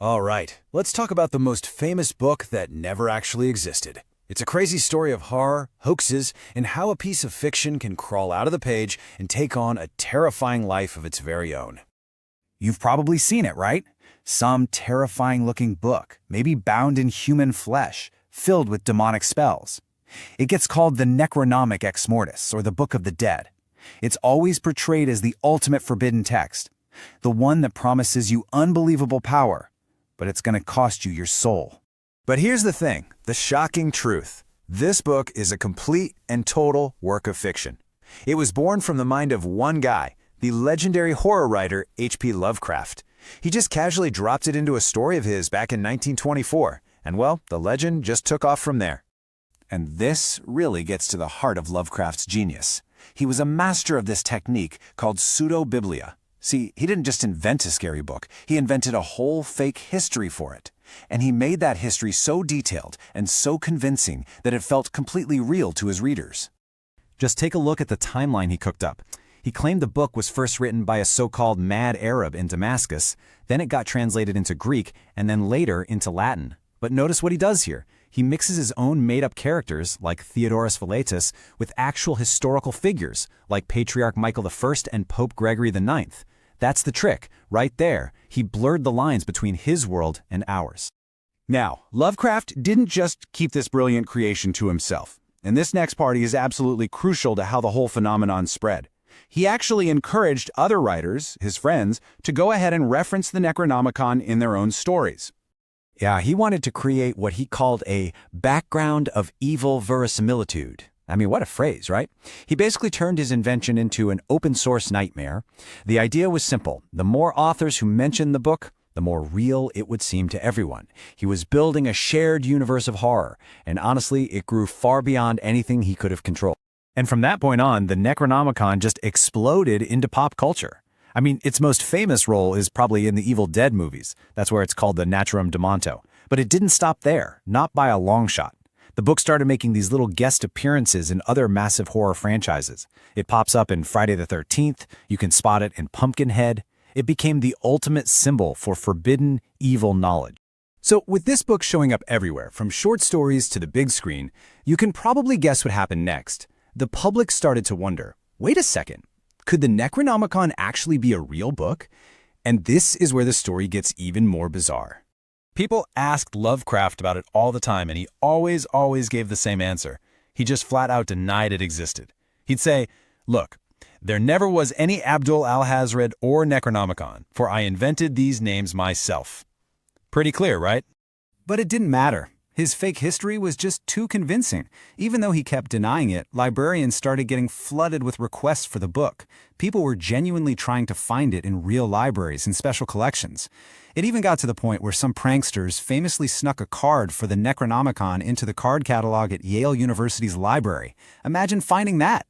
All right, let's talk about the most famous book that never actually existed. It's a crazy story of horror, hoaxes, and how a piece of fiction can crawl out of the page and take on a terrifying life of its very own. You've probably seen it, right? Some terrifying-looking book, maybe bound in human flesh, filled with demonic spells. It gets called the Necronomicon Ex-Mortis, or the Book of the Dead. It's always portrayed as the ultimate forbidden text, the one that promises you unbelievable power, but it's going to cost you your soul. But here's the thing, the shocking truth. This book is a complete and total work of fiction. It was born from the mind of one guy, the legendary horror writer H.P. Lovecraft. He just casually dropped it into a story of his back in 1924, and well, the legend just took off from there. And this really gets to the heart of Lovecraft's genius. He was a master of this technique called Pseudobiblia. See, he didn't just invent a scary book, he invented a whole fake history for it. And he made that history so detailed and so convincing that it felt completely real to his readers. Just take a look at the timeline he cooked up. He claimed the book was first written by a so-called mad Arab in Damascus, then it got translated into Greek, and then later into Latin. But notice what he does here. He mixes his own made-up characters, like Theodorus Velatus, with actual historical figures, like Patriarch Michael I and Pope Gregory IX. That's the trick, right there. He blurred the lines between his world and ours. Now, Lovecraft didn't just keep this brilliant creation to himself, and this next part is absolutely crucial to how the whole phenomenon spread. He actually encouraged other writers, his friends, to go ahead and reference the Necronomicon in their own stories. Yeah, he wanted to create what he called a background of evil verisimilitude. I mean, what a phrase, right? He basically turned his invention into an open-source nightmare. The idea was simple. The more authors who mentioned the book, the more real it would seem to everyone. He was building a shared universe of horror, and honestly, it grew far beyond anything he could have controlled. And from that point on, the Necronomicon just exploded into pop culture. I mean, its most famous role is probably in the Evil Dead movies. That's where it's called the Naturum Demonto. But it didn't stop there, not by a long shot. The book started making these little guest appearances in other massive horror franchises. It pops up in Friday the 13th, you can spot it in Pumpkinhead. It became the ultimate symbol for forbidden, evil knowledge. So with this book showing up everywhere, from short stories to the big screen, you can probably guess what happened next. The public started to wonder, wait a second, could the Necronomicon actually be a real book? And this is where the story gets even more bizarre. People asked Lovecraft about it all the time, and he always gave the same answer. He just flat out denied it existed. He'd say, look, there never was any Abdul Alhazred or Necronomicon, for I invented these names myself. Pretty clear, right? But it didn't matter. His fake history was just too convincing. Even though he kept denying it, librarians started getting flooded with requests for the book. People were genuinely trying to find it in real libraries and special collections. It even got to the point where some pranksters famously snuck a card for the Necronomicon into the card catalog at Yale University's library. Imagine finding that!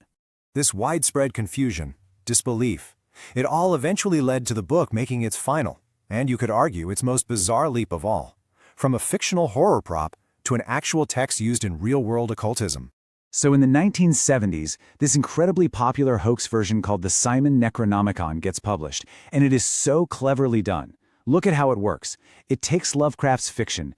This widespread confusion, disbelief, it all eventually led to the book making its final, and you could argue its most bizarre leap of all. From a fictional horror prop to an actual text used in real-world occultism. So in the 1970s, this incredibly popular hoax version called the Simon Necronomicon gets published, and it is so cleverly done. Look at how it works. It takes Lovecraft's fiction,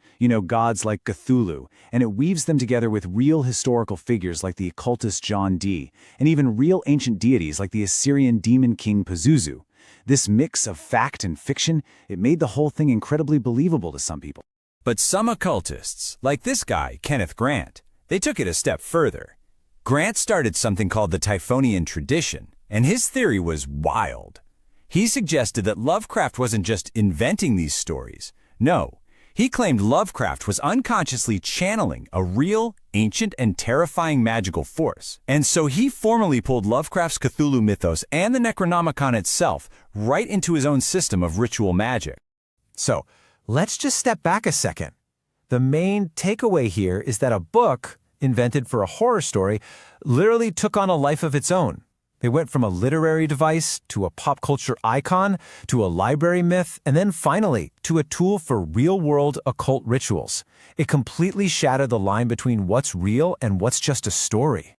gods like Cthulhu, and it weaves them together with real historical figures like the occultist John Dee, and even real ancient deities like the Assyrian demon king Pazuzu. This mix of fact and fiction, it made the whole thing incredibly believable to some people. But some occultists, like this guy, Kenneth Grant, they took it a step further. Grant started something called the Typhonian tradition, and his theory was wild. He suggested that Lovecraft wasn't just inventing these stories. No, he claimed Lovecraft was unconsciously channeling a real, ancient, and terrifying magical force. And so he formally pulled Lovecraft's Cthulhu mythos and the Necronomicon itself right into his own system of ritual magic. So, let's just step back a second. The main takeaway here is that a book, invented for a horror story, literally took on a life of its own. It went from a literary device to a pop culture icon to a library myth, and then finally to a tool for real-world occult rituals. It completely shattered the line between what's real and what's just a story.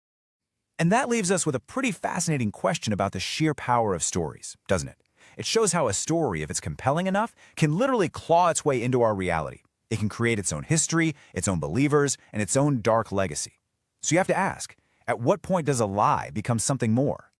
And that leaves us with a pretty fascinating question about the sheer power of stories, doesn't it? It shows how a story, if it's compelling enough, can literally claw its way into our reality. It can create its own history, its own believers, and its own dark legacy. So you have to ask, at what point does a lie become something more?